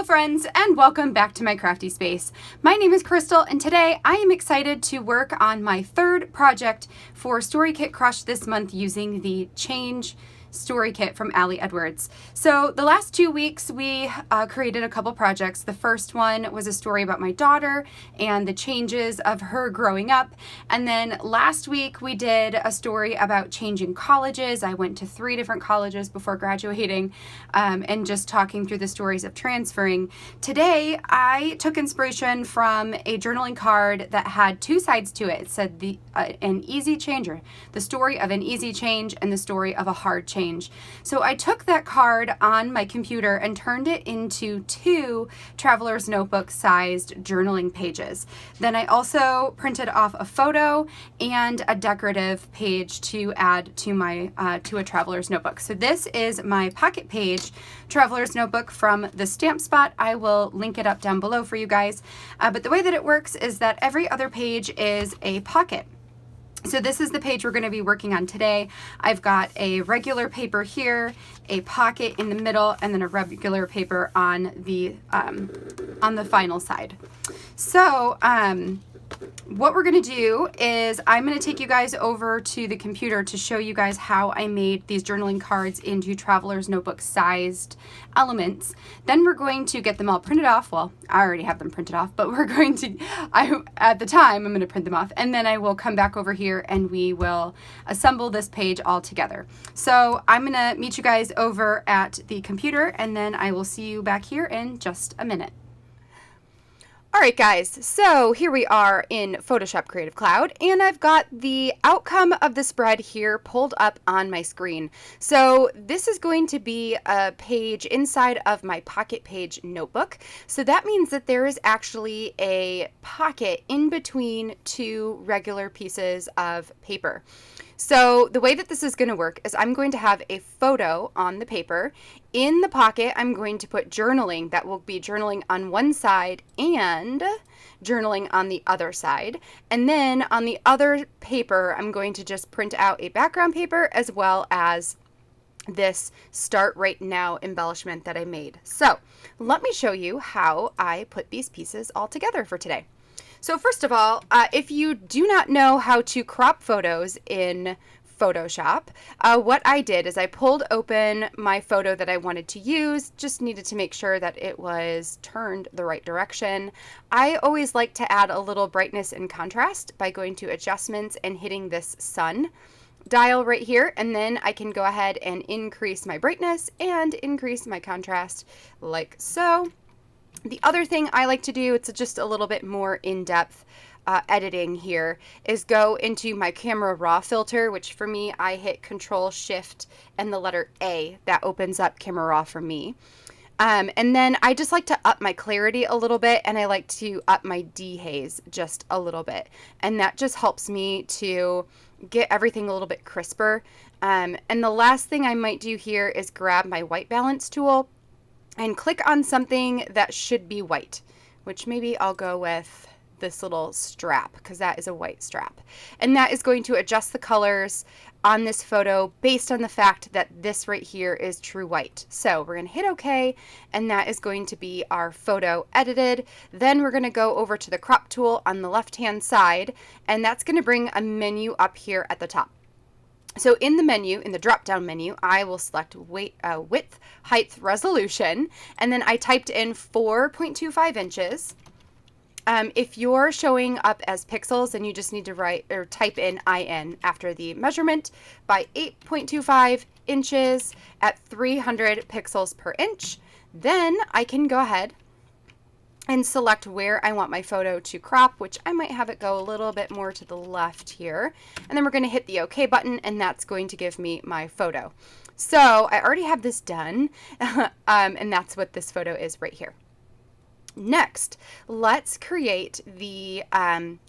Hello friends, and welcome back to my crafty space. My name is Crystal, and today I am excited to work on my third project for Story Kit Crush this month using the Change Story Kit from Ali Edwards. So the last 2 weeks we created a couple projects. The first one was a story about my daughter and the changes of her growing up. And then last week we did a story about changing colleges. I went to 3 different colleges before graduating and just talking through the stories of transferring. Today I took inspiration from a journaling card that had 2 sides to it. It said an easy changer, the story of an easy change and the story of a hard change. So I took that card on my computer and turned it into 2 Traveler's Notebook sized journaling pages. Then I also printed off a photo and a decorative page to add to my to a Traveler's Notebook. So this is my pocket page Traveler's Notebook from the Stamp Spot. I will link it up down below for you guys. But the way that it works is that every other page is a pocket. So this is the page we're going to be working on today. I've got a regular paper here, a pocket in the middle, and then a regular paper on the final side. So what we're going to do is I'm going to take you guys over to the computer to show you guys how I made these journaling cards into Traveler's Notebook sized elements. Then we're going to get them all printed off. Well, I already have them printed off, but we're going to, at the time, I'm going to print them off. And then I will come back over here and we will assemble this page all together. So I'm going to meet you guys over at the computer and then I will see you back here in just a minute. All right, guys, so here we are in Photoshop Creative Cloud, and I've got the outcome of the spread here pulled up on my screen. So this is going to be a page inside of my pocket page notebook. So that means that there is actually a pocket in between 2 regular pieces of paper. So the way that this is going to work is I'm going to have a photo on the paper. In the pocket, I'm going to put journaling. That will be journaling on one side and journaling on the other side. And then on the other paper, I'm going to just print out a background paper as well as this Start Right Now embellishment that I made. So let me show you how I put these pieces all together for today. So first of all, if you do not know how to crop photos in Photoshop, what I did is I pulled open my photo that I wanted to use, just needed to make sure that it was turned the right direction. I always like to add a little brightness and contrast by going to Adjustments and hitting this sun dial right here, and then I can go ahead and increase my brightness and increase my contrast like so. The other thing I like to do, it's just a little bit more in-depth editing here, is go into my camera raw filter, which for me, I hit Control Shift and the letter A. That opens up camera raw for me. And then I just like to up my clarity a little bit, and I like to up my dehaze just a little bit. And that just helps me to get everything a little bit crisper. And the last thing I might do here is grab my white balance tool and click on something that should be white, which maybe I'll go with this little strap because that is a white strap. And that is going to adjust the colors on this photo based on the fact that this right here is true white. So we're going to hit OK, and that is going to be our photo edited. Then we're going to go over to the crop tool on the left-hand side, and that's going to bring a menu up here at the top. So in the menu, in the drop-down menu, I will select width, height, resolution, and then I typed in 4.25 inches. If you're showing up as pixels, then you just need to write or type in IN after the measurement by 8.25 inches at 300 pixels per inch. Then I can go ahead and select where I want my photo to crop, which I might have it go a little bit more to the left here. And then we're going to hit the OK button, and that's going to give me my photo. So I already have this done, and that's what this photo is right here. Next, let's create the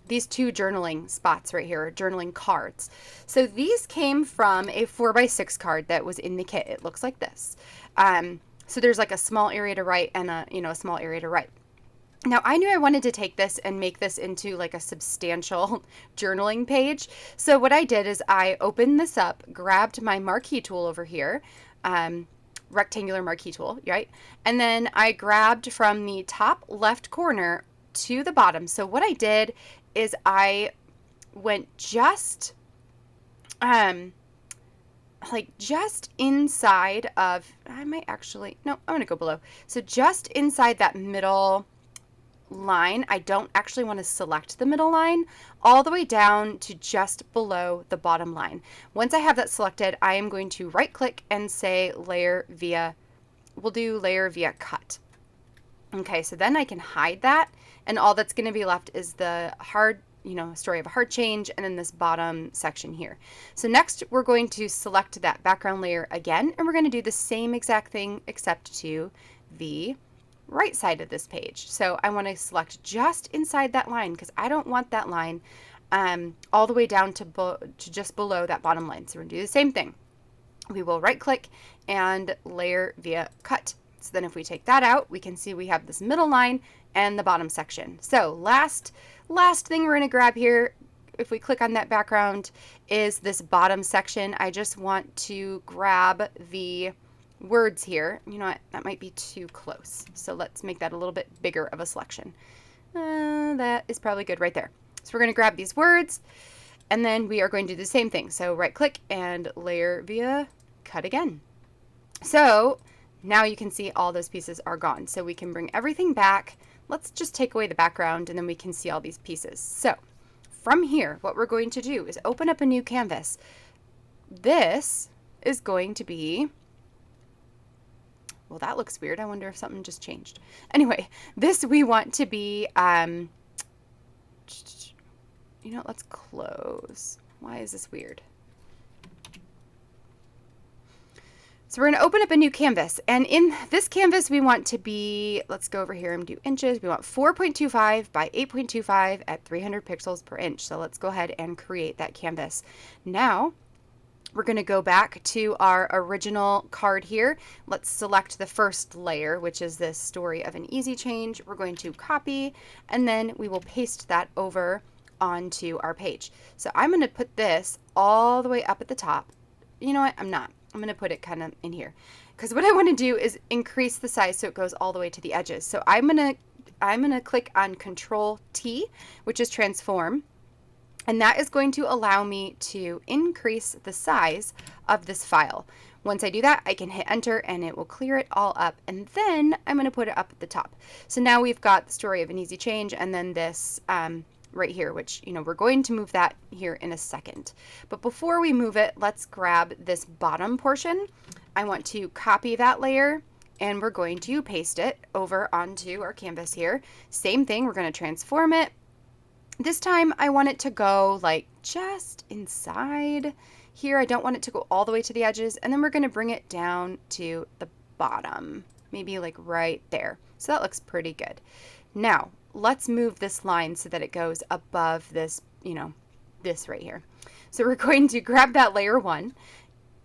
these 2 journaling spots right here, journaling cards. So these came from a 4x6 card that was in the kit. It looks like this. So there's like a small area to write and a small area to write. Now, I knew I wanted to take this and make this into like a substantial journaling page. So what I did is I opened this up, grabbed my marquee tool over here, rectangular marquee tool, right? And then I grabbed from the top left corner to the bottom. So what I did is I went just like just inside of, I might actually, no, I'm gonna go below. So just inside that middle line, I don't actually want to select the middle line, all the way down to just below the bottom line. Once I have that selected, I am going to right click and say layer via, we'll do layer via cut. Okay, so then I can hide that, and all that's going to be left is the hard, story of a hard change, and then this bottom section here. So next we're going to select that background layer again, and we're going to do the same exact thing except to the right side of this page. So I want to select just inside that line because I don't want that line all the way down to just below that bottom line. So we're going to do the same thing. We will right click and layer via cut. So then if we take that out, we can see we have this middle line and the bottom section. So last thing we're going to grab here, if we click on that background, is this bottom section. I just want to grab the words here. You know what? That might be too close. So let's make that a little bit bigger of a selection. That is probably good right there. So we're going to grab these words, and then we are going to do the same thing. So right click and layer via cut again. So now you can see all those pieces are gone. So we can bring everything back. Let's just take away the background, and then we can see all these pieces. So from here, what we're going to do is open up a new canvas. This is going to be, well, that looks weird. I wonder if something just changed. Anyway, this we want to be, let's close. Why is this weird? So we're going to open up a new canvas, and in this canvas we want to be, let's go over here and do inches. We want 4.25 by 8.25 at 300 pixels per inch. So let's go ahead and create that canvas. Now we're going to go back to our original card here. Let's select the first layer, which is this story of an easy change. We're going to copy, and then we will paste that over onto our page. So I'm going to put this all the way up at the top. You know what? I'm not. I'm going to put it kind of in here because what I want to do is increase the size so it goes all the way to the edges. So I'm going to click on Control T, which is transform. And that is going to allow me to increase the size of this file. Once I do that, I can hit enter and it will clear it all up. And then I'm going to put it up at the top. So now we've got the story of an easy change, and then this right here, which, we're going to move that here in a second. But before we move it, let's grab this bottom portion. I want to copy that layer, and we're going to paste it over onto our canvas here. Same thing, we're going to transform it. This time I want it to go like just inside here. I don't want it to go all the way to the edges, and then we're going to bring it down to the bottom, maybe like right there. So that looks pretty good. Now let's move this line so that it goes above this, this right here. So we're going to grab that layer 1.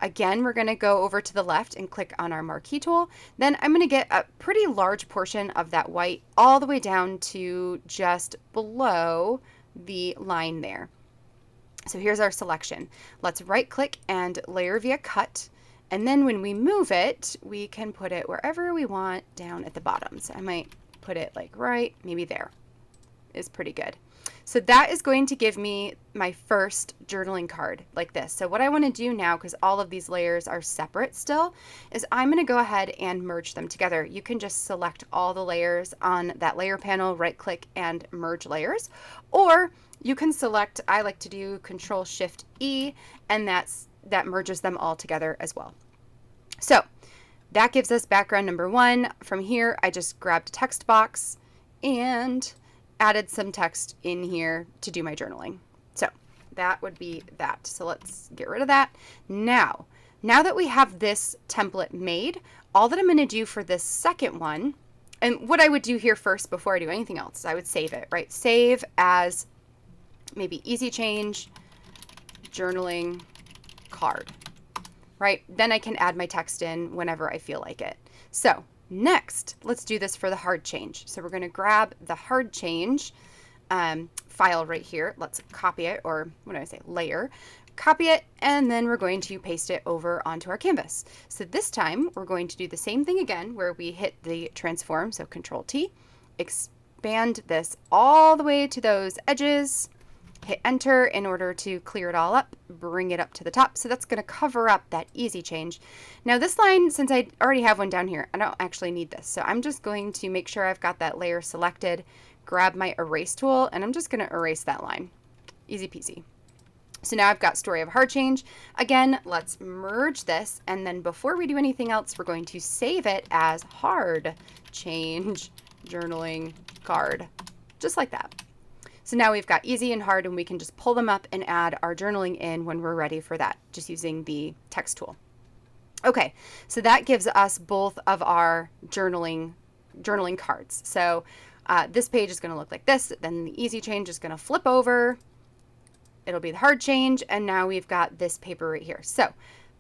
Again, we're going to go over to the left and click on our marquee tool. Then I'm going to get a pretty large portion of that white all the way down to just below the line there. So here's our selection. Let's right click and layer via cut. And then when we move it, we can put it wherever we want down at the bottom. So I might put it like right, maybe there is pretty good. So that is going to give me my first journaling card like this. So what I want to do now, because all of these layers are separate still, is I'm going to go ahead and merge them together. You can just select all the layers on that layer panel, right click and merge layers, or you can select, I like to do Control Shift E, and that merges them all together as well. So that gives us background number 1. From here, I just grabbed a text box and added some text in here to do my journaling. So that would be that. So let's get rid of that. Now that we have this template made, all that I'm going to do for this second one, and what I would do here first before I do anything else, I would save it, right? Save as maybe easy change, journaling card. Right? Then I can add my text in whenever I feel like it. So next, let's do this for the hard change. So we're going to grab the hard change file right here. Let's copy it, or what do I say, layer. copy it, and then we're going to paste it over onto our canvas. So this time we're going to do the same thing again where we hit the transform, so Control T, expand this all the way to those edges, hit enter in order to clear it all up, bring it up to the top. So that's going to cover up that easy change. Now this line, since I already have one down here, I don't actually need this. So I'm just going to make sure I've got that layer selected, grab my erase tool, and I'm just going to erase that line. Easy peasy. So now I've got story of heart change. Again, let's merge this, and then before we do anything else, we're going to save it as hard change journaling card, just like that. So now we've got easy and hard, and we can just pull them up and add our journaling in when we're ready for that, just using the text tool. Okay, so that gives us both of our journaling cards. So this page is going to look like this, then the easy change is going to flip over. It'll be the hard change, and now we've got this paper right here. So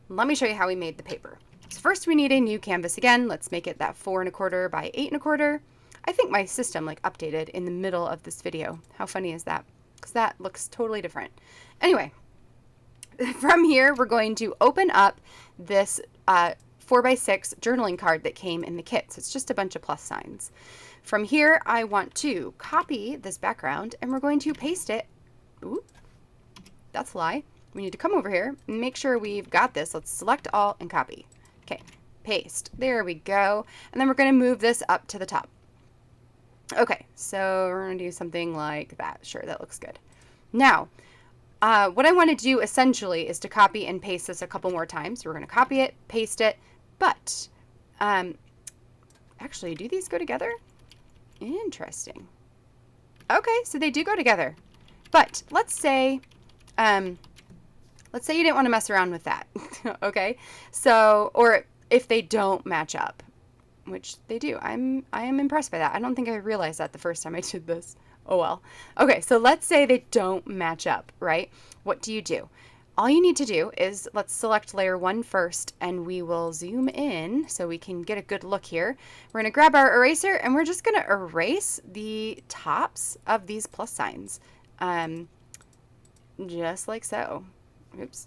let me show you how we made the paper. So first we need a new canvas again. Let's make it that 4 1/4 by 8 1/4. I think my system updated in the middle of this video. How funny is that? Because that looks totally different. Anyway, from here we're going to open up this 4 by 6 journaling card that came in the kit. So it's just a bunch of plus signs. From here I want to copy this background, and we're going to paste it. Ooh, that's a lie. We need to come over here and make sure we've got this. Let's select all and copy. Okay, paste. There we go. And then we're going to move this up to the top. Okay, so we're going to do something like that. Sure, that looks good. Now, what I want to do essentially is to copy and paste this a couple more times. So we're going to copy it, paste it, but actually, do these go together? Interesting. Okay, so they do go together. But let's say you didn't want to mess around with that. Okay, so, or if they don't match up, which they do. I am impressed by that. I don't think I realized that the first time I did this. Oh well. Okay, so let's say they don't match up, right? What do you do? All you need to do is, let's select layer 1 first, and we will zoom in so we can get a good look here. We're going to grab our eraser, and we're just going to erase the tops of these plus signs. Just like so. Oops.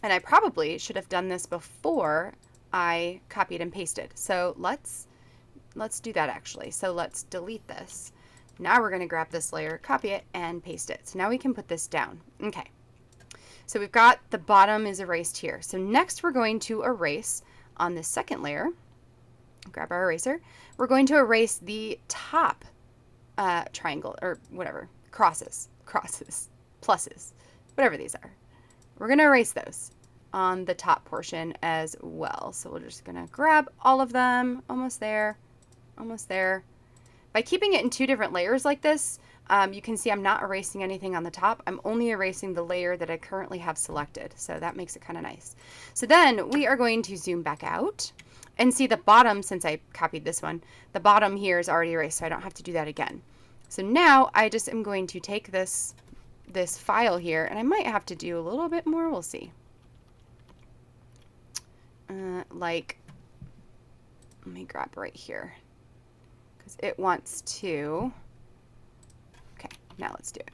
And I probably should have done this before I copied and pasted. So let's do that actually. So let's delete this. Now we're going to grab this layer, copy it, and paste it. So now we can put this down. Okay. So we've got the bottom is erased here. So next we're going to erase on the second layer. Grab our eraser. We're going to erase the top triangle, or whatever, crosses, pluses, whatever these are. We're going to erase those on the top portion as well. So we're just going to grab all of them. Almost there. Almost there. By keeping it in 2 different layers like this, you can see I'm not erasing anything on the top. I'm only erasing the layer that I currently have selected. So that makes it kind of nice. So then we are going to zoom back out and see the bottom. Since I copied this one, the bottom here is already erased, so I don't have to do that again. So now I just am going to take this file here, and I might have to do a little bit more. We'll see. Let me grab right here because it wants to. Okay, now let's do it.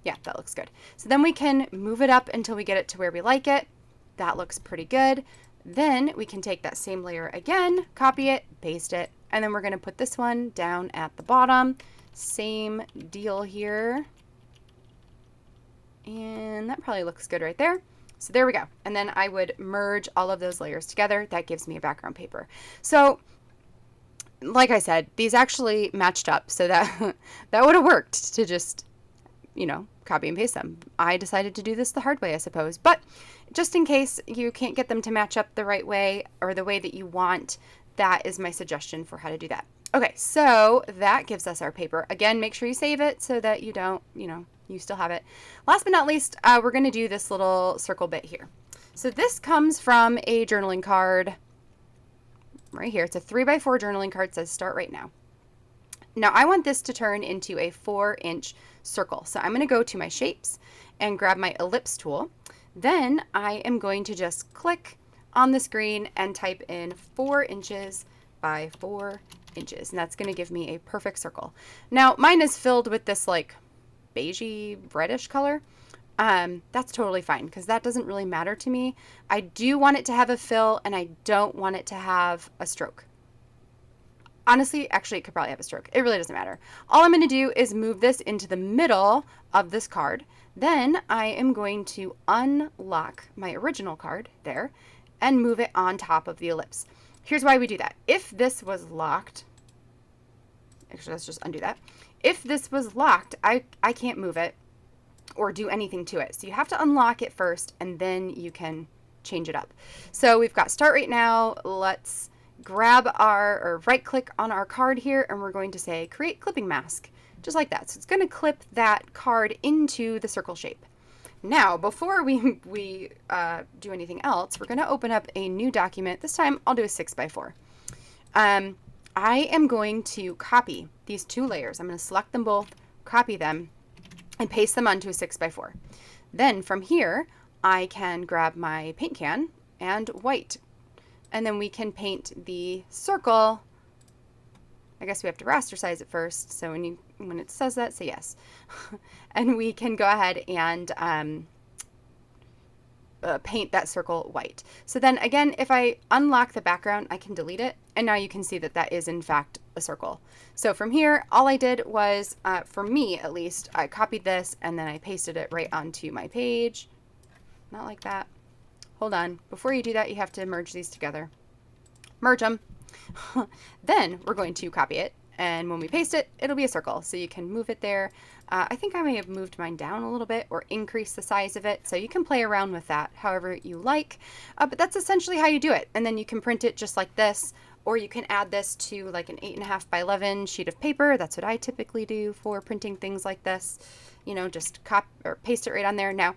Yeah, that looks good. So then we can move it up until we get it to where we like it. That looks pretty good. Then we can take that same layer again, copy it, paste it, and then we're going to put this one down at the bottom. Same deal here. And that probably looks good right there. So there we go. And then I would merge all of those layers together. That gives me a background paper. So like I said, these actually matched up, so that that would have worked to just, copy and paste them. I decided to do this the hard way, I suppose. But just in case you can't get them to match up the right way or the way that you want, that is my suggestion for how to do that. Okay, so that gives us our paper. Again, make sure you save it so that you don't, you still have it. Last but not least, we're going to do this little circle bit here. So this comes from a journaling card right here. It's a 3x4 journaling card. It says start right now. Now I want this to turn into a 4-inch circle. So I'm going to go to my shapes and grab my ellipse tool. Then I am going to just click on the screen and type in 4 inches by 4 inches. And that's going to give me a perfect circle. Now mine is filled with this beigey reddish color, that's totally fine because that doesn't really matter to me. I do want it to have a fill and I don't want it to have a stroke. Honestly, actually, it could probably have a stroke. It really doesn't matter. All I'm going to do is move this into the middle of this card. Then I am going to unlock my original card there and move it on top of the ellipse. Here's why we do that. If this was locked, actually, let's just undo that. If this was locked, I can't move it or do anything to it. So you have to unlock it first and then you can change it up. So we've got start right now. Let's grab or right click on our card here and we're going to say create clipping mask, just like that. So it's going to clip that card into the circle shape. Now, before we do anything else, we're going to open up a new document. This time I'll do a 6x4. I am going to copy these two layers. I'm going to select them both, copy them, and paste them onto a 6x4. Then from here, I can grab my paint can and white. And then we can paint the circle. I guess we have to raster size it first. So when it says that, say yes. And we can go ahead and paint that circle white. So then again, if I unlock the background, I can delete it. And now you can see that that is in fact a circle. So from here, all I did was, for me at least, I copied this and then I pasted it right onto my page. Not like that. Hold on. Before you do that, you have to merge these together. Merge them. Then we're going to copy it. And when we paste it, it'll be a circle. So you can move it there. I think I may have moved mine down a little bit or increased the size of it. So you can play around with that however you like. But that's essentially how you do it. And then you can print it just like this. Or you can add this to like an 8.5 by 11 sheet of paper. That's what I typically do for printing things like this. You know, just copy or paste it right on there. Now,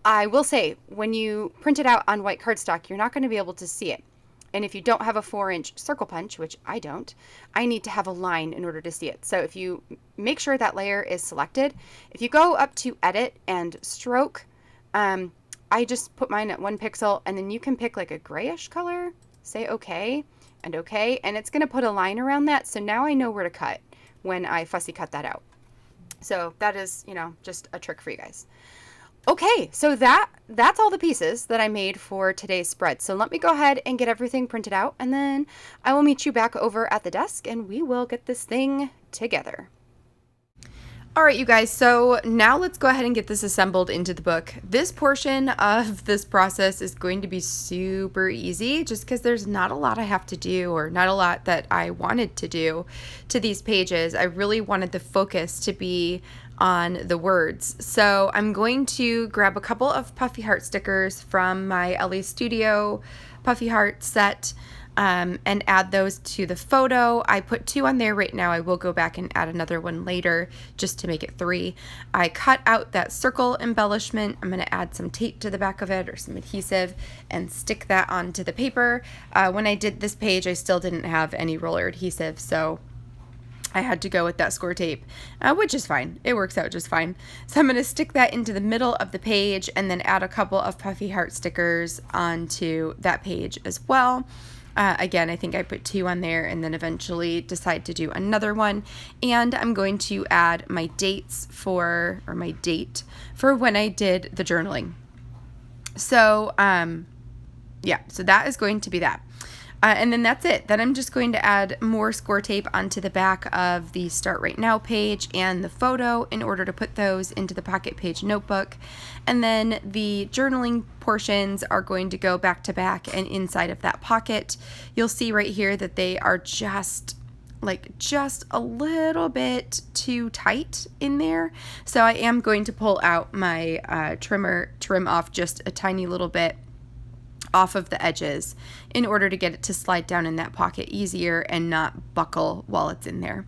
I will say, when you print it out on white cardstock, you're not going to be able to see it. And if you don't have a 4-inch circle punch, which I don't, I need to have a line in order to see it. So if you make sure that layer is selected, if you go up to edit and stroke, I just put mine at 1 pixel and then you can pick like a grayish color, say okay, and it's going to put a line around that. So now I know where to cut when I fussy cut that out. So that is, you know, just a trick for you guys. Okay, so that's all the pieces that I made for today's spread. So let me go ahead and get everything printed out, and then I will meet you back over at the desk, and we will get this thing together. All right, you guys, so now let's go ahead and get this assembled into the book. This portion of this process is going to be super easy just because there's not a lot I have to do or not a lot that I wanted to do to these pages. I really wanted the focus to be on the words. So I'm going to grab a couple of puffy heart stickers from my LA Studio puffy heart set and add those to the photo. I put 2 on there right now. I will go back and add another one later just to make it 3. I cut out that circle embellishment. I'm going to add some tape to the back of it or some adhesive and stick that onto the paper. When I did this page, I still didn't have any roller adhesive, so I had to go with that score tape, which is fine. It works out just fine. So I'm going to stick that into the middle of the page and then add a couple of puffy heart stickers onto that page as well. Again, I think I put 2 on there and then eventually decide to do another one. And I'm going to add my dates or my date for when I did the journaling. So, yeah, so that is going to be that. And then that's it. Then I'm just going to add more score tape onto the back of the Start Right Now page and the photo in order to put those into the pocket page notebook. And then the journaling portions are going to go back to back and inside of that pocket. You'll see right here that they are just a little bit too tight in there. So I am going to pull out my trim off just a tiny little bit off of the edges in order to get it to slide down in that pocket easier and not buckle while it's in there.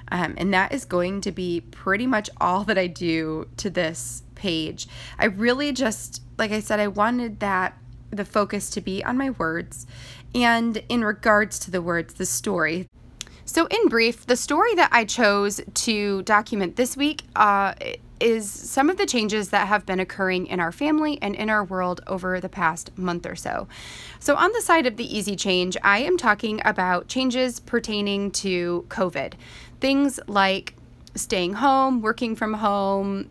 And that is going to be pretty much all that I do to this page. I really just, like I said, I wanted the focus to be on my words, and in regards to the words, the story. So in brief, the story that I chose to document this week is some of the changes that have been occurring in our family and in our world over the past month or so. So on the side of the easy change, I am talking about changes pertaining to COVID. Things like staying home, working from home,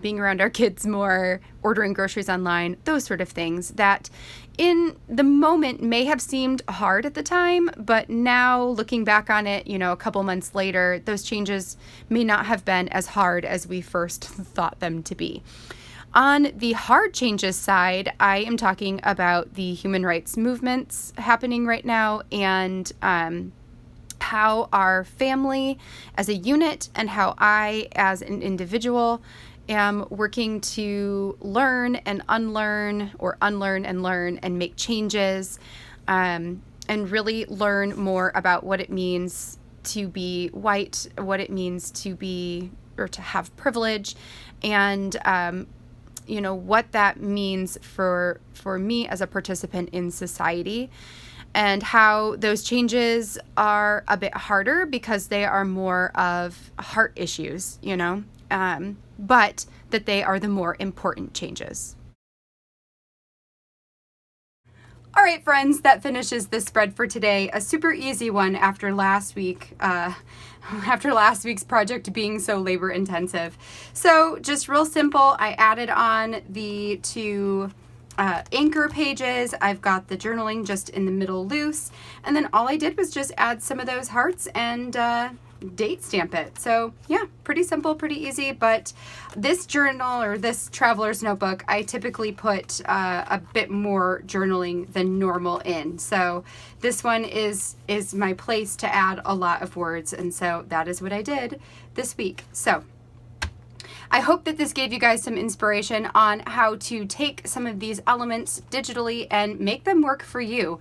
being around our kids more, ordering groceries online, those sort of things that in the moment may have seemed hard at the time, but now looking back on it, a couple months later, those changes may not have been as hard as we first thought them to be. On the hard changes side, I am talking about the human rights movements happening right now and how our family as a unit and how I as an individual am working to learn and unlearn, or unlearn and learn and make changes, and really learn more about what it means to be white, what it means to be or to have privilege, and what that means for me as a participant in society, and how those changes are a bit harder because they are more of heart issues, but that they are the more important changes. All right, friends, that finishes the spread for today. A super easy one after last week, after last week's project being so labor intensive. So just real simple, I added on the two anchor pages. I've got the journaling just in the middle loose, and then all I did was just add some of those hearts and date stamp it. So yeah, pretty simple, pretty easy. But this journal, or this traveler's notebook, I typically put a bit more journaling than normal in. So this one is my place to add a lot of words, and so that is what I did this week. So I hope that this gave you guys some inspiration on how to take some of these elements digitally and make them work for you.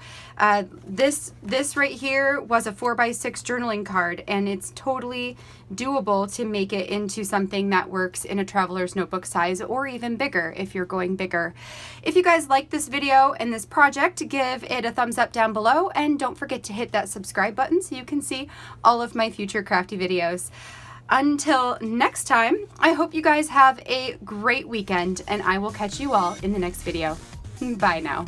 This right here was a 4x6 journaling card, and it's totally doable to make it into something that works in a traveler's notebook size, or even bigger if you're going bigger. If you guys like this video and this project, give it a thumbs up down below, and don't forget to hit that subscribe button so you can see all of my future crafty videos. Until next time, I hope you guys have a great weekend, and I will catch you all in the next video. Bye now.